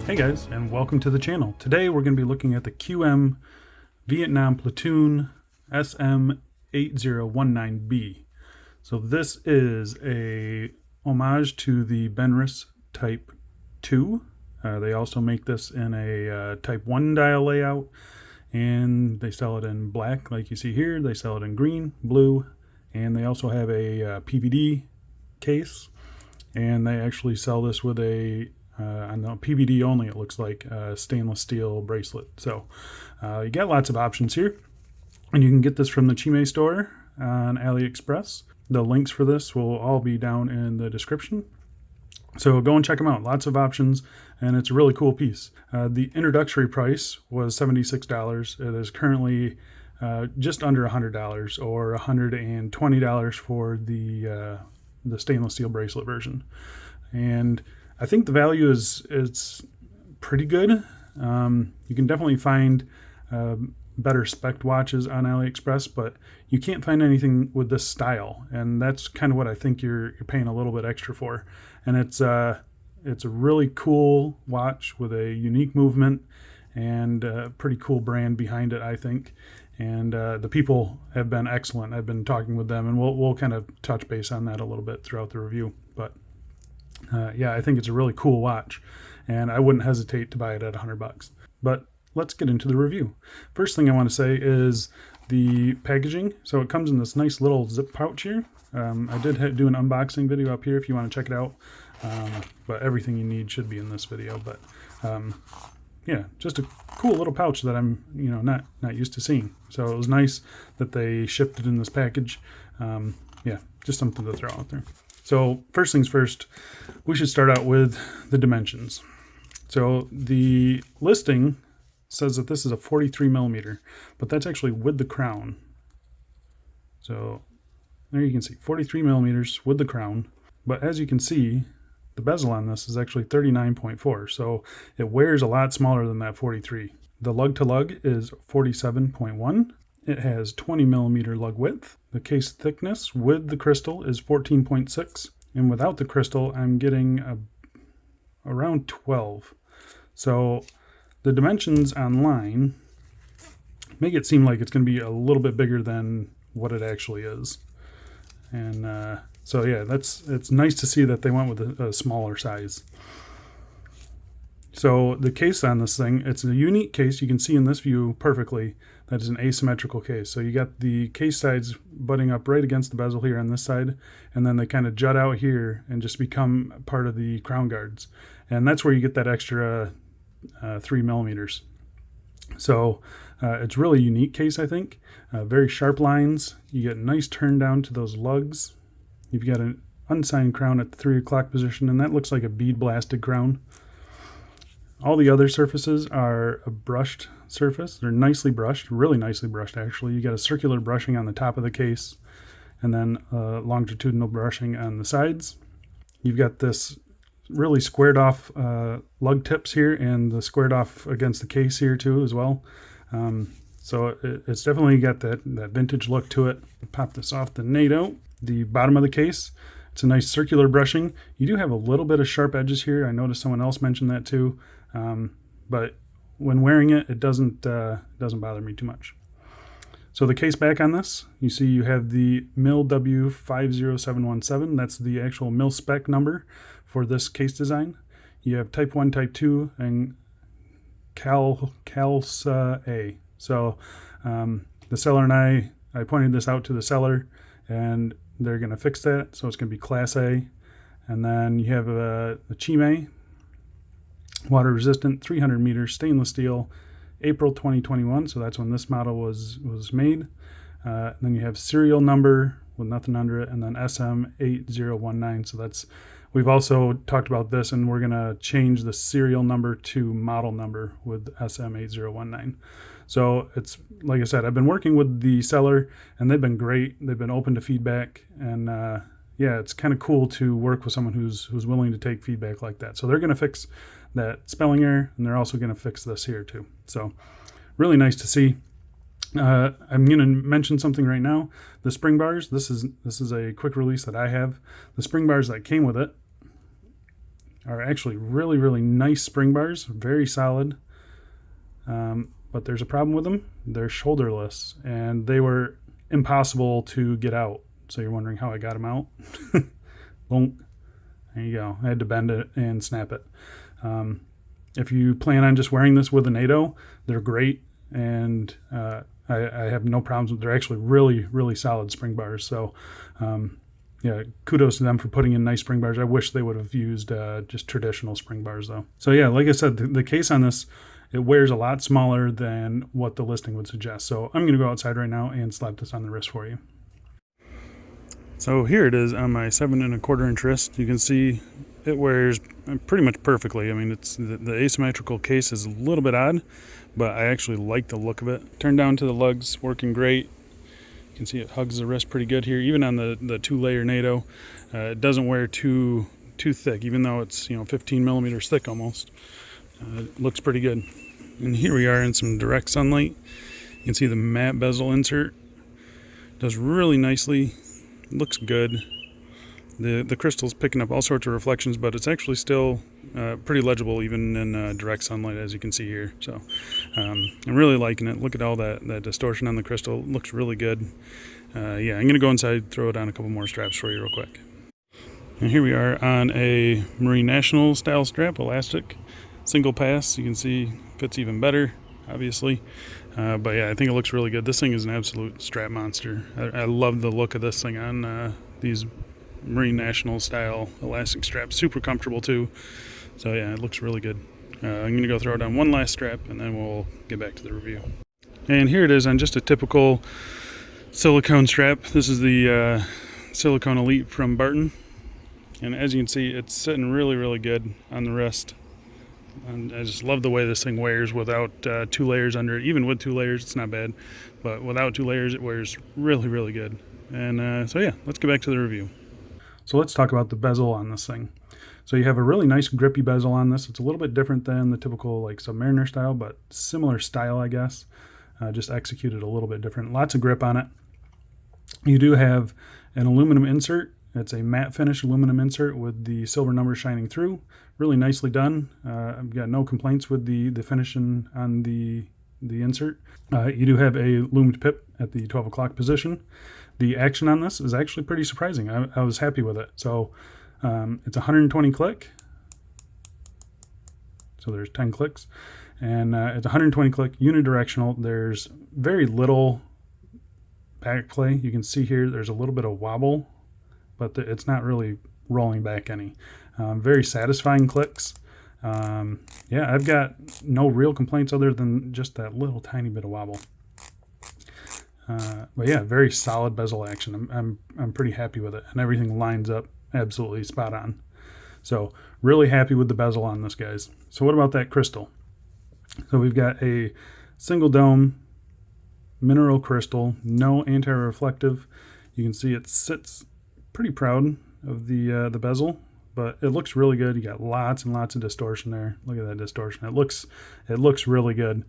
Hey guys, and welcome to the channel. Today we're going to be looking at the QM Vietnam Platoon SM8019B. So this is a homage to the Benrus Type 2. They also make this in a Type 1 dial layout, and they sell it in black like you see here. They sell it in green, blue, and they also have a PVD case, and they actually sell this with a on the PVD only, it looks like a stainless steel bracelet. So you got lots of options here, and you can get this from the Qimie Store on AliExpress. The links for this will all be down in the description, so go and check them out. Lots of options, and it's a really cool piece. The introductory price was $76. It is currently just under $100, or $120 for the stainless steel bracelet version. And I think the value is pretty good. You can definitely find better spec watches on AliExpress, but you can't find anything with this style, and that's kind of what I think you're paying a little bit extra for. And it's a really cool watch with a unique movement and a pretty cool brand behind it, I think. And the people have been excellent. I've been talking with them, and we'll kind of touch base on that a little bit throughout the review. But yeah, I think it's a really cool watch, and I wouldn't hesitate to buy it at $100. But let's get into the review. First thing I want to say is the packaging. So it comes in this nice little zip pouch here. I did do an unboxing video up here if you want to check it out, but everything you need should be in this video. But yeah, just a cool little pouch that I'm not used to seeing. So it was nice that they shipped it in this package. Yeah, just something to throw out there. So first things first, we should start out with the dimensions. So the listing says that this is a 43 millimeter, but that's actually with the crown. So there you can see 43 millimeters with the crown. But as you can see, the bezel on this is actually 39.4. So it wears a lot smaller than that 43. The lug to lug is 47.1. It has 20 millimeter lug width. The case thickness with the crystal is 14.6, and without the crystal, I'm getting around 12. So the dimensions online make it seem like it's going to be a little bit bigger than what it actually is. And so yeah, it's nice to see that they went with a smaller size. So the case on this thing, it's a unique case. You can see in this view perfectly that is an asymmetrical case. So you got the case sides butting up right against the bezel here on this side, and then they kind of jut out here and just become part of the crown guards. And that's where you get that extra 3 millimeters. So it's really unique case, I think. Very sharp lines. You get a nice turn down to those lugs. You've got an unsigned crown at the 3 o'clock position, and that looks like a bead blasted crown. All the other surfaces are a brushed surface. They're nicely brushed, really nicely brushed actually. You got a circular brushing on the top of the case, and then longitudinal brushing on the sides. You've got this really squared off lug tips here, and the squared off against the case here too as well. So it's definitely got that vintage look to it. Pop this off the NATO. The bottom of the case, it's a nice circular brushing. You do have a little bit of sharp edges here. I noticed someone else mentioned that too. But when wearing it, it doesn't bother me too much. So the case back on this, you see you have the MIL-W50717. That's the actual mil-spec number for this case design. You have Type 1, Type 2, and CALSA A. So the seller and I pointed this out to the seller, and they're going to fix that. So it's going to be Class A. And then you have the Qimie water resistant 300 meters stainless steel, April 2021. So that's when this model was made. Then you have serial number with nothing under it, and then SM8019. So we've also talked about this, and we're going to change the serial number to model number with SM8019. So it's, like I said, I've been working with the seller, and they've been great. They've been open to feedback, and yeah, it's kind of cool to work with someone who's willing to take feedback like that. So they're going to fix that spelling error, and they're also going to fix this here too. So really nice to see. I'm going to mention something right now. The spring bars, this is a quick release that I have. The spring bars that came with it are actually really, really nice spring bars, very solid. But there's a problem with them. They're shoulderless, and they were impossible to get out. So you're wondering how I got them out? Boom. There you go. I had to bend it and snap it. If you plan on just wearing this with a NATO, they're great, and I have no problems with. They're actually really, really solid spring bars. So, yeah, kudos to them for putting in nice spring bars. I wish they would have used just traditional spring bars, though. So yeah, like I said, the case on this, it wears a lot smaller than what the listing would suggest. So I'm going to go outside right now and slap this on the wrist for you. So here it is on my 7 1/4 inch wrist. You can see it wears pretty much perfectly. I mean, it's the asymmetrical case is a little bit odd, but I actually like the look of it. Turned down to the lugs, working great. You can see it hugs the wrist pretty good here, even on the 2-layer NATO. It doesn't wear too thick, even though it's 15 millimeters thick almost. It looks pretty good. And here we are in some direct sunlight. You can see the matte bezel insert. Does really nicely. Looks good. The crystal's picking up all sorts of reflections, but it's actually still pretty legible even in direct sunlight, as you can see here. So I'm really liking it. Look at all that distortion on the crystal. It looks really good. Yeah, I'm going to go inside, throw it on a couple more straps for you real quick. And here we are on a Marine National style strap, elastic. Single pass, you can see fits even better, obviously. But yeah, I think it looks really good. This thing is an absolute strap monster. I love the look of this thing on these Marine National style elastic straps. Super comfortable too. So yeah, it looks really good. I'm going to go throw it on one last strap and then we'll get back to the review. And here it is on just a typical silicone strap. This is the Silicone Elite from Barton. And as you can see, it's sitting really, really good on the wrist. And I just love the way this thing wears without 2 layers under it. Even with 2 layers, it's not bad. But without 2 layers, it wears really, really good. And so yeah, let's get back to the review. So let's talk about the bezel on this thing. So you have a really nice grippy bezel on this. It's a little bit different than the typical like Submariner style, but similar style, I guess. Just executed a little bit different. Lots of grip on it. You do have an aluminum insert. It's a matte finish aluminum insert with the silver numbers shining through. Really nicely done. I've got no complaints with the finishing on the insert. You do have a loomed pip at the 12 o'clock position. The action on this is actually pretty surprising. I was happy with it. So it's 120 click. So there's 10 clicks. And it's 120 click unidirectional. There's very little back play. You can see here there's a little bit of wobble, but it's not really rolling back any. Very satisfying clicks. Yeah, I've got no real complaints other than just that little tiny bit of wobble. But yeah, very solid bezel action. I'm pretty happy with it, and everything lines up absolutely spot on. So really happy with the bezel on this, guys. So what about that crystal? So we've got a single dome mineral crystal, no anti-reflective. You can see it sits pretty proud of the bezel, but it looks really good. You got lots and lots of distortion there. Look at that distortion. It looks really good.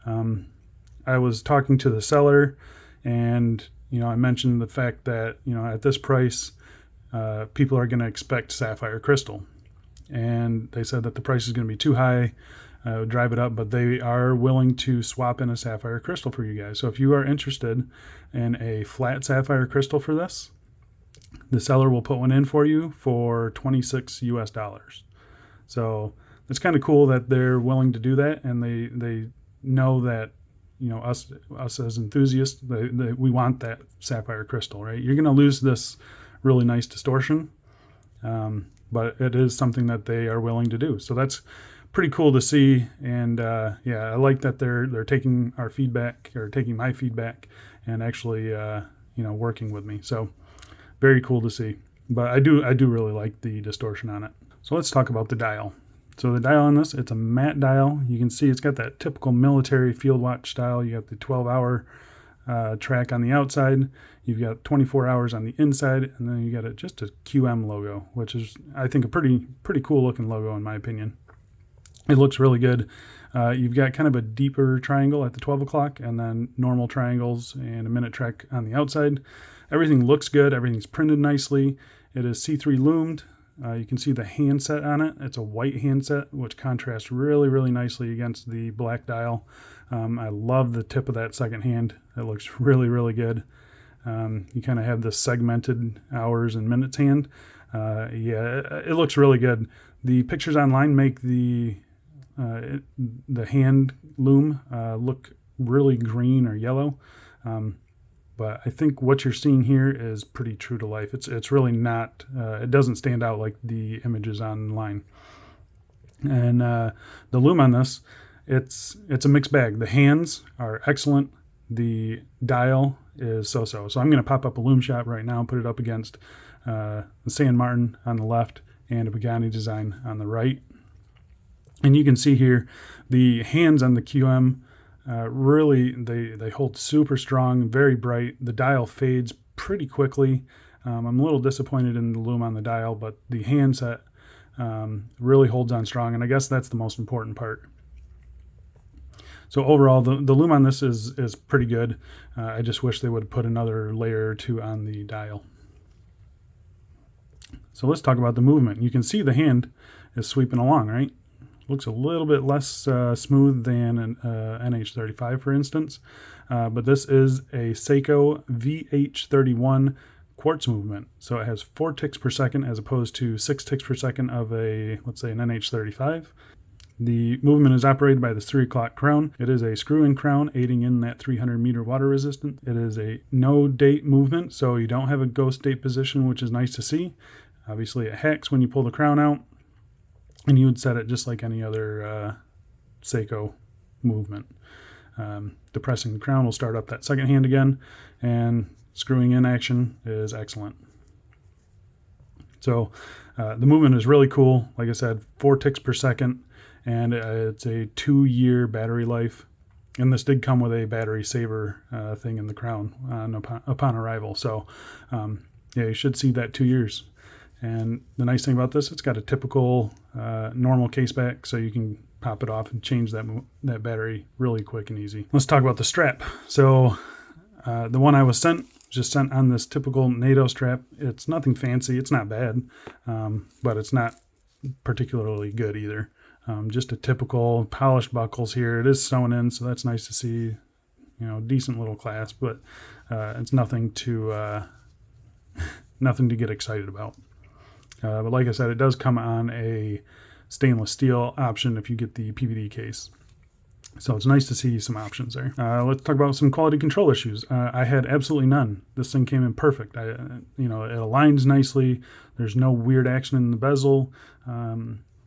I was talking to the seller, and I mentioned the fact that at this price, people are going to expect sapphire crystal, and they said that the price is going to be too high. Drive it up, but they are willing to swap in a sapphire crystal for you guys. So if you are interested in a flat sapphire crystal for this, the seller will put one in for you for $26 US. So it's kind of cool that they're willing to do that, and they know that us as enthusiasts, we want that sapphire crystal, right? You're going to lose this really nice distortion, but it is something that they are willing to do. So that's pretty cool to see, and yeah, I like that they're taking our feedback, or taking my feedback, and actually working with me. So very cool to see. But I do really like the distortion on it. So let's talk about the dial. So the dial on this, it's a matte dial. You can see it's got that typical military field watch style. You got the 12-hour track on the outside. You've got 24 hours on the inside, and then you got just a QM logo, which is, I think, a pretty cool looking logo in my opinion. It looks really good. You've got kind of a deeper triangle at the 12 o'clock, and then normal triangles and a minute track on the outside. Everything looks good. Everything's printed nicely. It is C3 loomed, You can see the handset on it. It's a white handset, which contrasts really, really nicely against the black dial. I love the tip of that second hand. It looks really, really good. You kind of have this segmented hours and minutes hand. Yeah, it looks really good. The pictures online make the hand loom look really green or yellow. But I think what you're seeing here is pretty true to life. It's really not, it doesn't stand out like the images online. And the loom on this, it's a mixed bag. The hands are excellent. The dial is so-so. So I'm going to pop up a loom shot right now and put it up against the San Martin on the left and a Pagani design on the right. And you can see here the hands on the QM really, they hold super strong, very bright. The dial fades pretty quickly. I'm a little disappointed in the loom on the dial, but the handset really holds on strong, and I guess that's the most important part. So overall, the loom on this is pretty good. I just wish they would put another layer or two on the dial. So let's talk about the movement. You can see the hand is sweeping along, right? Looks a little bit less smooth than an NH35, for instance. But this is a Seiko VH31 quartz movement. So it has 4 ticks per second as opposed to 6 ticks per second of a, let's say, an NH35. The movement is operated by the 3 o'clock crown. It is a screw-in crown aiding in that 300 meter water resistance. It is a no date movement, so you don't have a ghost date position, which is nice to see. Obviously it hacks when you pull the crown out, and you would set it just like any other Seiko movement. Depressing the crown will start up that second hand again, and screwing in action is excellent. So the movement is really cool. Like I said, 4 ticks per second, and it's a 2-year battery life. And this did come with a battery saver thing in the crown upon arrival. So yeah, you should see that 2 years. And the nice thing about this, it's got a typical normal case back, so you can pop it off and change that battery really quick and easy. Let's talk about the strap. So the one I was just sent on this typical NATO strap. It's nothing fancy. It's not bad, but it's not particularly good either. Just a typical polished buckles here. It is sewn in, so that's nice to see. You know, decent little clasp, but it's nothing to nothing to get excited about. But like I said, it does come on a stainless steel option if you get the PVD case. So it's nice to see some options there. Let's talk about some quality control issues. I had absolutely none. This thing came in perfect. You know, it aligns nicely. There's no weird action in the bezel.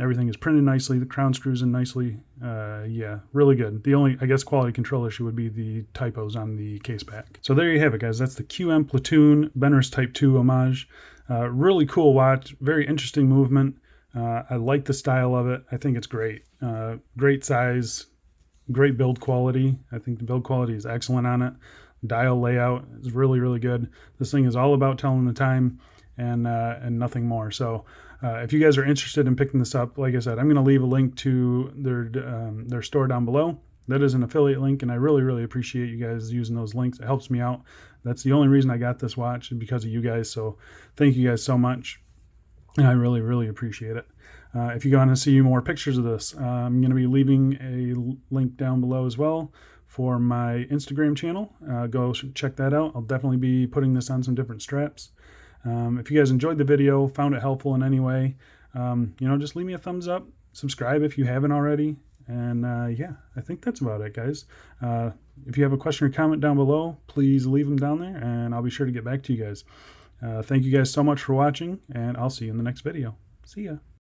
Everything is printed nicely. The crown screws in nicely. Yeah, really good. The only, I guess, quality control issue would be the typos on the case back. So there you have it, guys. That's the QM Platoon Benrus Type 2 homage. Really cool watch. Very interesting movement. I like the style of it. I think it's great. Great size. Great build quality. I think the build quality is excellent on it. Dial layout is really, really good. This thing is all about telling the time and nothing more. So if you guys are interested in picking this up, like I said, I'm going to leave a link to their store down below. That is an affiliate link, and I really, really appreciate you guys using those links. It helps me out. That's the only reason I got this watch, because of you guys. So thank you guys so much, and I really, really appreciate it. If you want to see more pictures of this, I'm going to be leaving a link down below as well for my Instagram channel. Go check that out. I'll definitely be putting this on some different straps. If you guys enjoyed the video, found it helpful in any way, you know, just leave me a thumbs up, subscribe if you haven't already, and yeah, I think that's about it, guys. If you have a question or comment down below, please leave them down there, and I'll be sure to get back to you guys. Thank you guys so much for watching, and I'll see you in the next video. See ya.